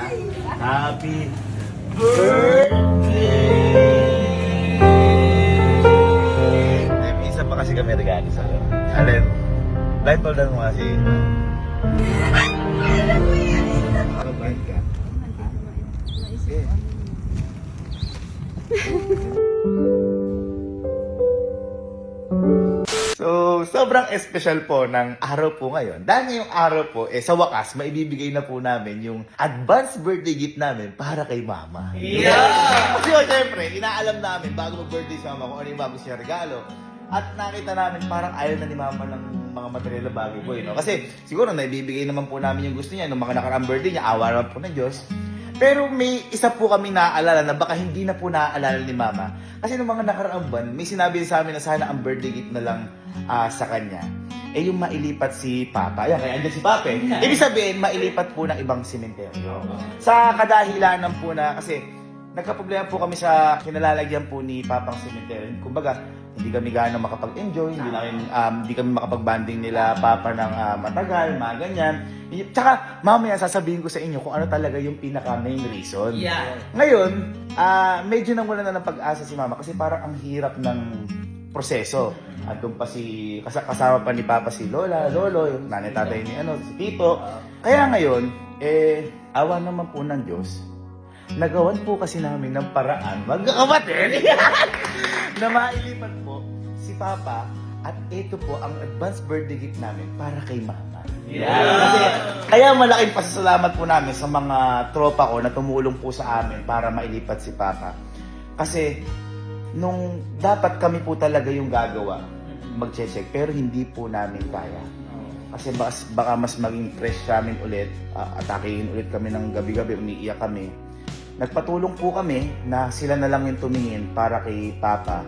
Happy birthday! May isa pa kasi kami regalo sa'yo. Alin? Blindfoldan mo kasi. Blind ka. Okay. So, sobrang espesyal po ng araw po ngayon. Dahil ngayong araw po, sa wakas, maibibigay na po namin yung advance birthday gift namin para kay Mama. Yeah! Kasi syempre, inaalam namin bago mag-birthday si Mama kung ano yung bago siya regalo. At nakita namin parang ayaw na ni Mama ng mga material na bagay po. No? Kasi siguro naibibigay naman po namin yung gusto niya. Nung mga nakaraang birthday niya, awa naman po ng Diyos. Pero may isa po kami naaalala na baka hindi na po naaalala ni Mama. Kasi nung mga nakaraang buwan, may sinabi sa amin na sana ang birthday gift na lang sa kanya. Eh yung mailipat si Papa. Ayan, kaya andyan si Papa. Ibig sabihin, mailipat po ng ibang sementeryo. Sa kadahilanan po na, kasi nagkaproblema po kami sa kinalalagyan po ni Papang sementeryo. Kumbaga, hindi kami gaano makapag-enjoy, hindi kami makapag-banding nila Papa ng matagal, mga ganyan. Tsaka, mamaya sasabihin ko sa inyo kung ano talaga yung pinaka-main reason. Yeah. Ngayon, medyo nawala na ng pag-asa si Mama kasi parang ang hirap ng proseso. At doon pa kasama pa ni Papa si Lola, Lolo, yung nanay tatay ni si Tito. Kaya ngayon, awa naman po ng Diyos, nagawan po kasi namin ng paraan, magkakapatid, na mailipat po si Papa at ito po ang advance birthday gift namin para kay Mama. Yeah. Kasi, kaya malaking pasasalamat po namin sa mga tropa ko na tumulong po sa amin para mailipat si Papa. Kasi, nung dapat kami po talaga yung gagawa, mag-check, pero hindi po namin kaya. Kasi baka mas maging fresh namin ulit, atakein ulit kami ng gabi-gabi, umiiyak kami. Nagpatulong po kami na sila na lang yung tumingin para kay Papa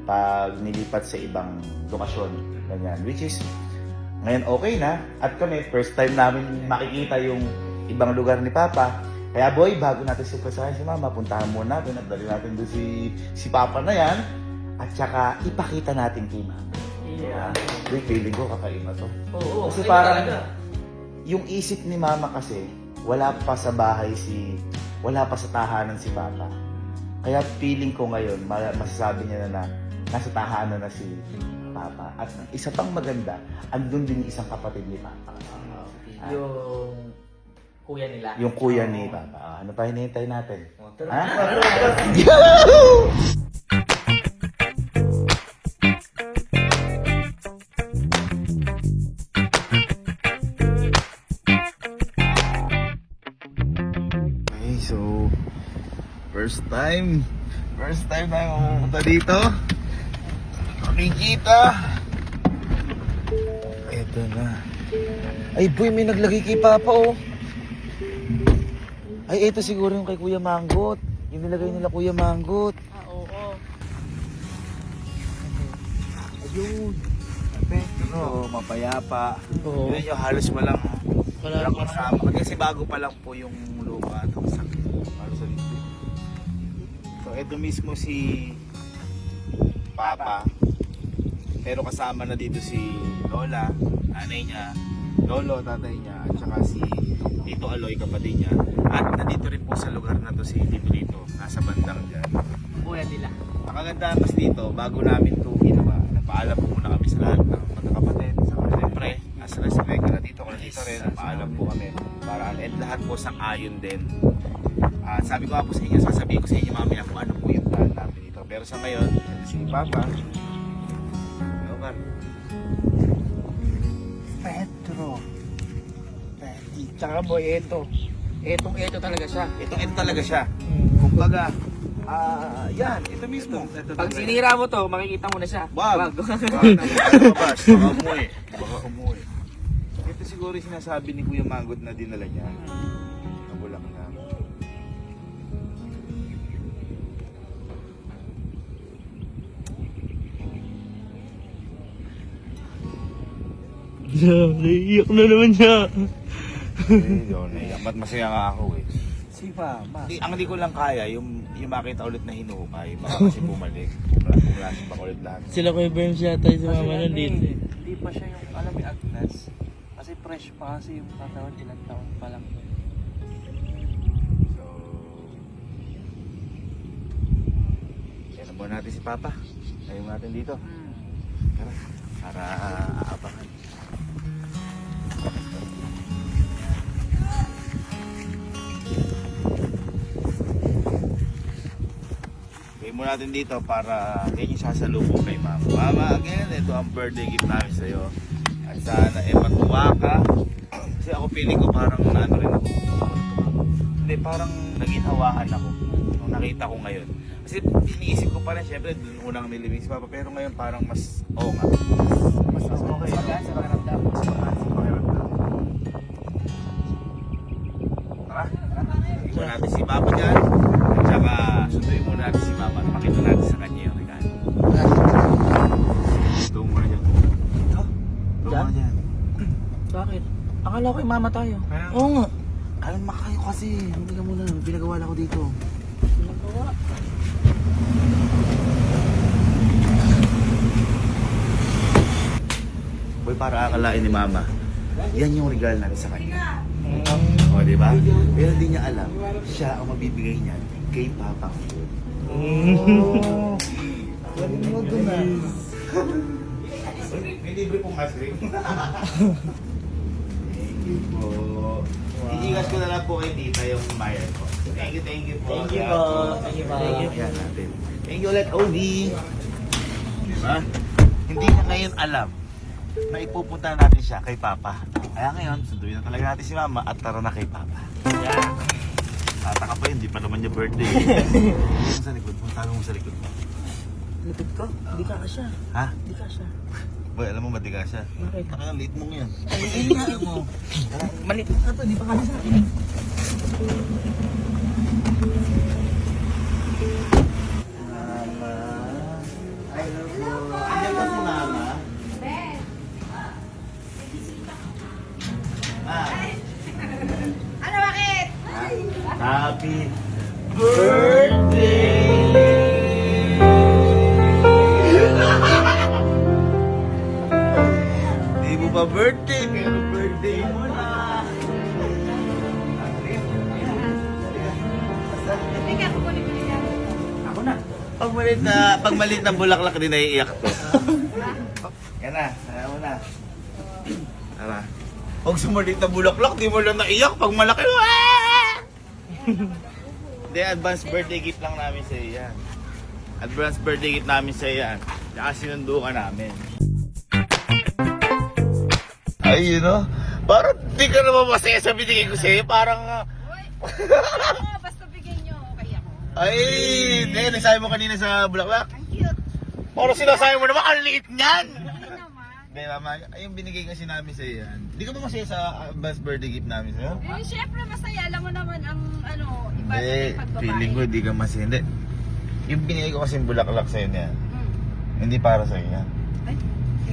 pag nilipat sa ibang lokasyon. Ganyan. Which is, ngayon okay na. At kami, first time namin makikita yung ibang lugar ni Papa. Kaya boy, bago natin surprisahin si Mama, puntahan muna natin at dali natin doon si Papa na yan. At saka, ipakita natin kay Mama. Yeah. Boy, feeling ko kakaiba to. Oo, kasi parang, yung isip ni Mama kasi, wala pa sa bahay wala pa sa tahanan si Papa. Kaya feeling ko ngayon, masasabi niya na nasa tahanan na si Papa. At isa pang maganda, andun din yung isang kapatid ni Papa. Yung kuya nila. Yung kuya ni Papa. Ano pa hinihintay natin? Ha? Okay, so first time tayo pumunta dito. Makikita. Ito na. Ay boy, may naglagay kay Papa oh. Ay, ito siguro yung kay Kuya Manggot. Yung nilagay nila Kuya Manggot. Oo. Ayun. Petro, mapayapa. Oo. Yun yung halos walang Walang kasama. Kasi bago pa lang po yung lupa at ang sakit. Halos sa likod. So, ito mismo si Papa. Pero kasama na dito si Lola, nanay niya, Lolo, tatay niya, at saka si Tito Aloy, kapatid niya. At nandito rin po sa lugar na to si Tito Lito, nasa bandang dyan. kuya nila. Ang kagandahan kasi dito, bago namin ito ginawa, nagpaalam po muna kami sa lahat ng magkakapatid. Siyempre, as respect na dito ko dito rin, paalam po kami. Para and lahat po sang ayon din. Sabi ko nga po sa inyo, sasabihin ko sa inyo mamaya kung ano po yung plan namin dito. Pero sa ngayon, ito si Papa. Petro. Tsaka boy, ito talaga siya. Ito talaga siya. Kumbaga, yan, ito mismo. Pag sinira mo to, makikita mo na siya. Wag. Wag. Baka umuwi. Ito siguro yung sinasabi ni Kuya Manggot na dinala niya. Nabulak na. Naiiyak na naman siya. Yun, ba't masaya nga ako eh. Si Mama. Ang hindi ko lang kaya, yung makita ulit na hinukay, baka kasi bumalik. Pumulasin pa ulit lahat. Sila Kuya Berms yata si Mama nandito. Hindi pa siya yung alam ni Agnes. Kasi fresh pa kasi yung katawan, ilang taon pa lang. muna natin si Papa. Tayo muna natin dito. Tara, para aapakan. Tayo muna natin dito para yan yung sasalubong kay Mama. Mama, again, ito ang birthday gift namin sa'yo. At sana matuwa ka. Kasi ako feeling ko parang ano rin ako. Hindi, parang naginawahan ako nung nakita ko ngayon. Kasi iniisip ko pa rin, syempre, dun unang nilibing si Papa. Pero ngayon parang mas, oo nga. Mas okay. Magaan sa pakiramdam. Mas magaan sa pakiramdam. Tara. Ikuha natin si Papa dyan. At saka sunduin muna natin si Mama. At makita natin sa kanya yung regalo. Ito muna dyan. Ito? Ito muna dyan. Bakit? Akala ko mama tayo. Oo nga. Kalma kayo kasi. Hindi ka muna. Pinagawa ko dito. Nagawa. Boy, para akalain ni Mama, yan yung regalo natin sa kanya. O, di ba? Pero hindi niya alam, siya ang mabibigay niyan kay Papa. Galing mo doon na. May libre pong ice cream. Thank you po. Iigas ko na lang po kay Tita yung bayad ko. Thank you po. Thank you po. Thank you po. Ayan natin. Thank you ulit, Ovi. Diba? Hindi niya ngayon alam na ipupunta natin siya kay Papa. Kaya ngayon, sunduin na talaga natin si Mama at tara na kay Papa. Yeah. Tataka pa yun, di pa naman niya birthday. Yung sa likod, puntahan mo sa likod mo. Lipid ko? Hindi ka kasya. Ha? Hindi ka kasya. Boy, alam mo, matiga siya. Bakit? Taka yung late mong yan. Ay, nga mo. Malit na to, hindi pa kasya sa akin. Mama, I love you. Andiyan ba si Mama? Ah, Ano, bakit? happy birthday! Di mo pa birthday, pero birthday mo na. Teka, kukunin ko niya. Ako na. Pag maliit na bulaklak din naiiyak to. Yan na, ayaw mo na. Tara. Pag sumalit na bulaklak, di mo lang naiyak. Pag malaki, Hindi, advance birthday gift lang namin sa iyo yan. Advance birthday gift namin sa iyo yan. Tsaka sinundo ka namin. Ay, yun o. Parang di ka naman masaya sa binigay ko sa iyo. Parang... Oo, basta bigay niyo, okay ako. Ay, hindi. Nasabi mo kanina sa bulaklak. Ang cute. Parang sinasabi mo naman, ang liit niyan! Hindi naman. Hindi, Mama. Ay, yung binigay kasi namin sa iyo yan. Hindi ka ba masaya sa advance birthday gift namin sa iyo? Eh, syempre masaya. Alam mo naman ang, ano, iba Hindi, sa pagbabae. feeling ko hindi ka masaya. Hindi. Yung binigay ko kasi bulaklak sa iyo niya. Hmm. Hindi para sa iyo yan. Ay,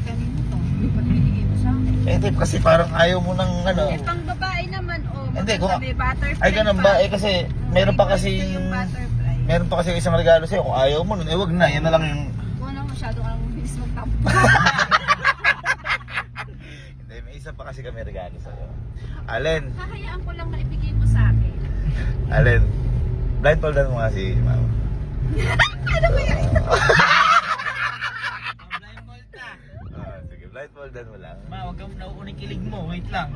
kanino to? Hindi pa binigay mo sa akin. Eh, hindi, kasi parang ayaw mo ng ano. Eh, pang babae naman, oh. Hindi, kung... Sabi, butterfly Ay, ganun ba? Eh, kasi meron pa kasi yung butterfly. meron pa kasi isang regalo sa'yo. Kung ayaw mo nun, eh, wag na. Yan na lang yung... Kung ano, masyado ka lang bilis magtampo. Hindi, may isa pa kasi kami regalo sa'yo. Allen, Kakayaan ko lang na ibigay mo sa akin. Allen, blindfoldan mo nga si Mama. Ano ba yan? Blindfold na. Sige, blindfoldan mo lang. Ma, huwag kang nauuning kilig mo. Wait lang.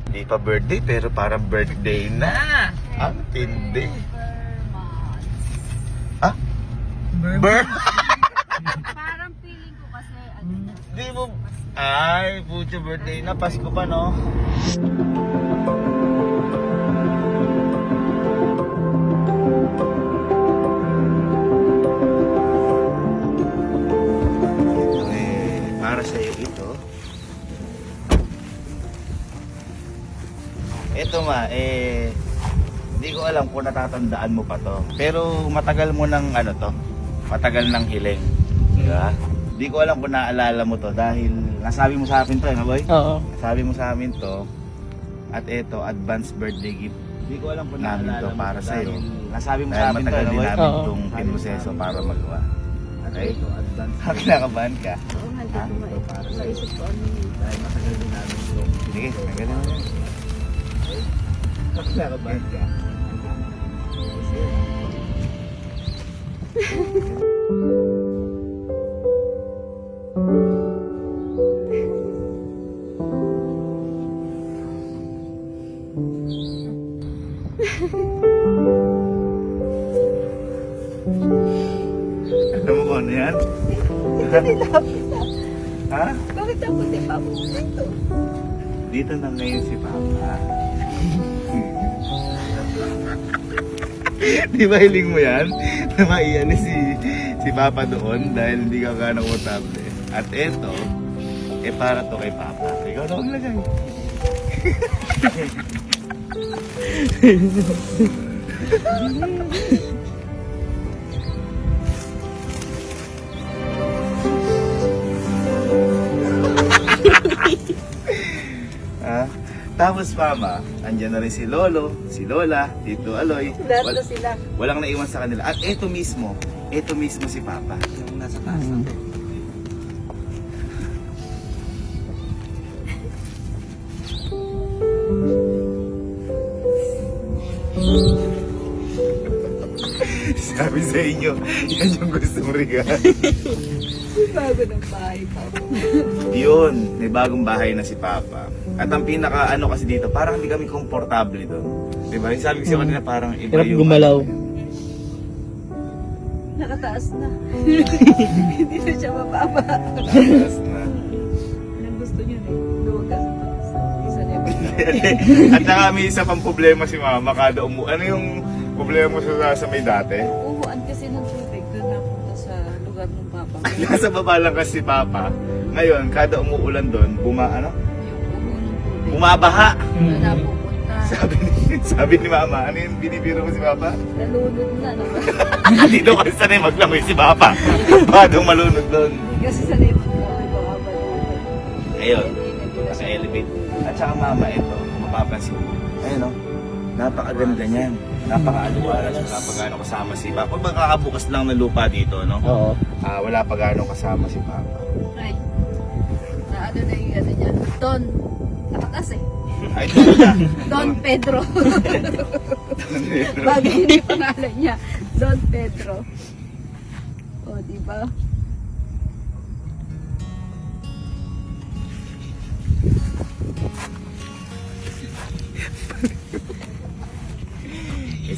Hindi pa birthday, pero parang birthday na. Ang tindi. Ah? Parang feeling ko kasi, ano na. Di mo... Ay, puto birthday na. Pasko pa, no? Ito para sa iyo ito. Ito hindi ko alam kung natatandaan mo pa to. Pero matagal mo ng ano to, matagal ng hiling. Diba? Hindi ko alam kung naalala mo to dahil nasabi mo sa akin to, na boy? Oo. Nasabi mo sa amin to. At ito, advance birthday gift. Hindi ko alam kung namin to para sa iyo. Nasabi mo sa amin to, na boy? Oo. Namin itong pinroseso para magawa. Okay? Kinakabahan ka. Oo, hindi ko maisip ko ano yun. Sige, magaling mo yan. Kinakabahan ka. Alam mo kung ano yan? Ha? Bakit ako di pa po dito? Dito na ngayon si Papa. Di ba hiling mo yan? Na maiyan si Papa doon dahil hindi ka gano'ng komportable. At eto, para to kay Papa. Ikaw na maglagay. Ha? Tapos Mama, andyan na rin si Lolo, si Lola, Tito Aloy. Lahat na sila. Walang naiwan sa kanila. At eto mismo si Papa. Yung nasa taas natin. Sabi sa inyo, yan yung gusto mong regalo. Bago ng bahay pa po. Yun, may bagong bahay na si Papa. At ang pinaka ano kasi dito, parang hindi kami komportable doon. Diba? Yung sabi ko sa kanila, parang iba Hirap yung... gumalaw. Nakataas na. Hindi na siya mababa. Taas na. Anong gusto niyo eh? Lugas. Isa na At saka may isa pang problema si Mama kada Ano yung problema mo sa may dati? Uhuan kasi ng tubig doon napunta sa lugar ng papa ko. Nasa baba lang kasi si Papa. Ngayon, kada umuulan doon, Yung uho ng tubig. bumabaha. Doon napupunta. Sabi ni Mama, ano yung binibiro mo si Papa? Nalunod na. Dito kasi sanay maglangoy si Papa. Baka daw malunod doon. Kasi sa limot na baka balunod. Ayun, nasa elevate. At saka Mama, ito, kung mapapansin mo. Ayun o, napakaganda niyan. Napaka-aliwalas, wala pa gano'ng kasama si Papa. Pag makakabukas lang ng lupa dito, no? Oo. Wala pa gano'ng kasama si Papa. Ay. Na ano na yung ano niya. Don. Nakatas eh. Ay, ito na. Don Pedro. Bagay yun yung pangalan niya. Don Pedro. O, diba?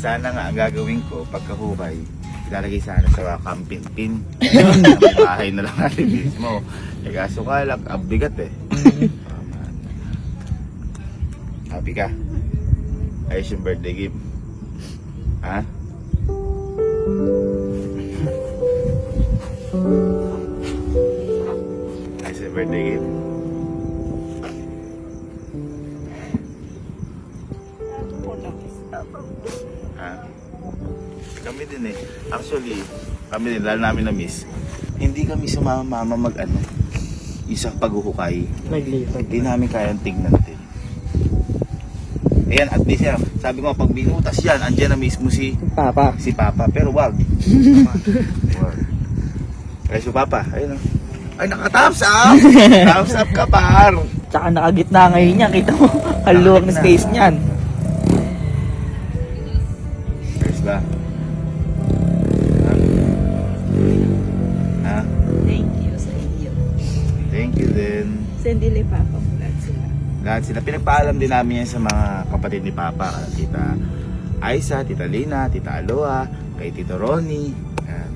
Sana nga ang gagawin ko pagkahukay, ilalagay sana sa camping pin. May bahay na lang natin mismo. Eh kaso ka lang, ang bigat eh. Happy ka? Ayos yung birthday gift. Ha? Ayos yung birthday gift. Ha? Kami din eh. Actually, kami din, lalo namin na miss. Hindi kami sumama mag isang paghuhukay. Naglipat. Hindi namin kayang tignan din. Ayan, at least yan. Sabi ko pag binutas yan, andyan na mismo si Papa. Papa. Pero wag. Wag. Ay, si Papa, ayun o. Ay, naka-tops up! Tops up ka, par! Tsaka nakagitna ngayon yan. Kita mo, kaluwag na space niyan. Ayos ba? Ha? Thank you sa iyo. Thank you din. Sendili papa mo lahat sila. Lahat sila. Pinagpaalam din namin yan sa mga kapatid ni Papa. Tita Aiza, Tita Lina, Tita Aloha, kay Tito Ronnie. Yan.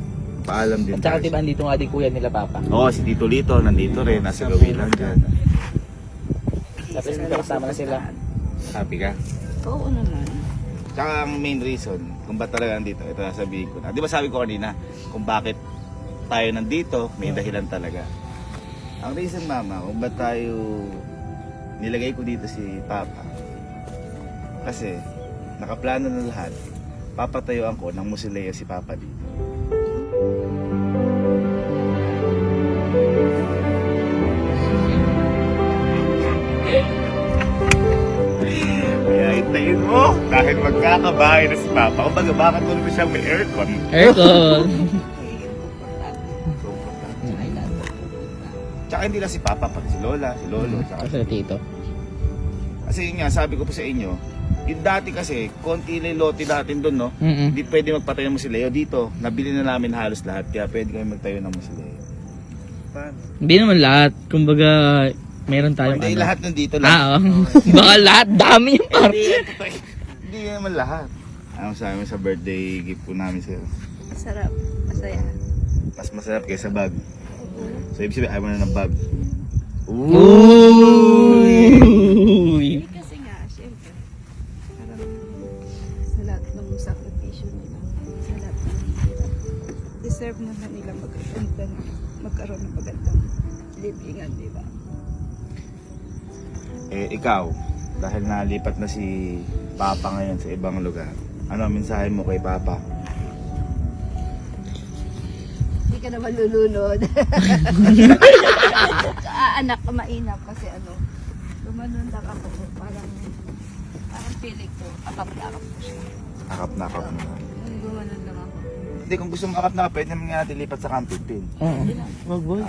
Paalam din. At saka tayo. diba andito nga din kuya nila Papa. Oo, si Tito Lito, nandito rin. Nasa gawin lang dyan. Tapos kasama na sila. Happy ka? Oo naman. Tsaka ang main reason kung ba't talaga nandito, ito nasabihin ko na. Di ba sabi ko kanina, kung bakit tayo nandito, may dahilan talaga. Ang reason Mama, kung ba't tayo nilagay ko dito si Papa. Kasi nakaplano na lahat. Papatayuan ko ng musileo si Papa dito. Kaya hintayin mo kahit magkakabahay na si Papa. Kumbaga bakit mo naman siyang may aircon? Aircon. Tsaka hindi lang si Papa, pati si Lola, si Lolo. Tsaka Kasi tito. Kasi yun nga, sabi ko po sa inyo, Yung dati kasi, konti lang yung lote natin doon, no? Mm-mm. Hindi pwede magpatayo ng musileo dito. Nabili na namin halos lahat, kaya pwede kami magtayo ng musileo. Hindi naman lahat. Kumbaga, meron tayong Hindi ano. lahat nandito lang. Ah, oo. Baka lahat, dami yung par. Hindi naman lahat. Ano sa amin sa birthday gift ko namin sa'yo? Masarap. Masaya. Mas masarap kaysa bag. So, ibig sabihin, ayaw mo na ng bag. Uy! Kasi nga, syempre, parang sa lahat ng sakripisyo nila, sa lahat ng hirap, deserve naman nila magkaroon ng magandang libingan, di ba? Eh, ikaw, dahil nalipat na si Papa ngayon sa ibang lugar, ano ang mensahe mo kay Papa? Hindi ka naman lulunod. Anak ka mainap kasi lumanon lang ako. Parang feeling ko, akap-akap ko siya. Akap na akap mo. Gumanon lang ako. Hindi, kung gusto mo akap na, pwede naman nga natin lipat sa Camp 15. Oo. Wag, wag.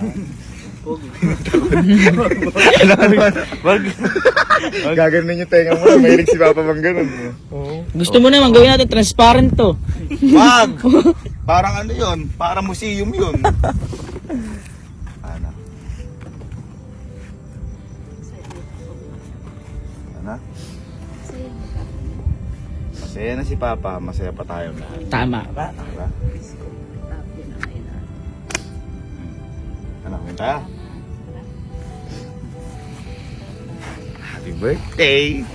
Wag. Gaganon yung tenga mo, mahilig si Papa bang ganun. Gusto mo naman, gawin natin transparent to. Wag! Parang ano yun? Parang museum yun. Ano? Ano? Masaya na ka. Masaya na si Papa, masaya pa tayo lahat. Tama. Diba? Happy na kayo na. Ano, kumita? Happy birthday!